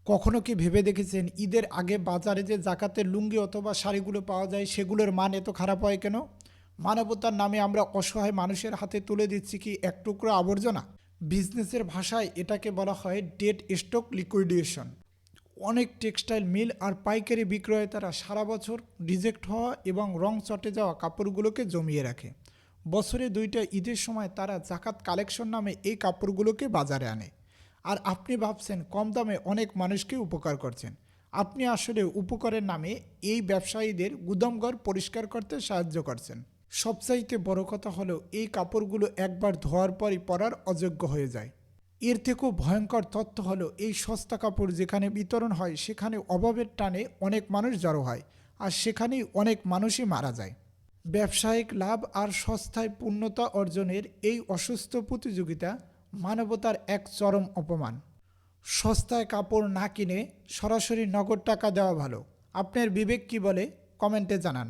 কখনো কি ভেবে দেখেছেন ঈদের আগে বাজারে যে জাকাতের লুঙ্গি অথবা শাড়িগুলো পাওয়া যায় সেগুলোর মান এত খারাপ হয় কেন? মানবতার নামে আমরা অসহায় মানুষের হাতে তুলে দিচ্ছি কি এক টুকরো আবর্জনা? বিজনেসের ভাষায় এটাকে বলা হয় ডেড স্টক লিকুইডেশন। অনেক টেক্সটাইল মিল আর পাইকারি বিক্রয়েতারা সারা বছর রিজেক্ট হওয়া এবং রং চটে যাওয়া কাপড়গুলোকে জমিয়ে রাখে। বছরে দুইটা ঈদের সময় তারা জাকাত কালেকশন নামে এই কাপড়গুলোকে বাজারে আনে। আর আপনি ভাবছেন কম দামে অনেক মানুষকে উপকার করছেন। আপনি আসলে উপকারের নামে এই ব্যবসায়ীদের গুদামঘর পরিষ্কার করতে সাহায্য করছেন। সবচাইতে বড় কথা হলো এই কাপড়গুলো একবার ধোয়ার পরই পরার অযোগ্য হয়ে যায়। এর থেকেও ভয়ঙ্কর তথ্য হলো এই সস্তা কাপড় যেখানে বিতরণ হয় সেখানে অভাবের টানে অনেক মানুষ জড়ো হয়, আর সেখানেই অনেক মানুষই মারা যায়। ব্যবসায়িক লাভ আর সস্তায় পূর্ণতা অর্জনের এই অসুস্থ প্রতিযোগিতা মানবতার এক চরম অপমান। সস্তায় কাপড় না কিনে সরাসরি নগদ টাকা দেওয়া ভালো। আপনার বিবেক কী বলে কমেন্টে জানান।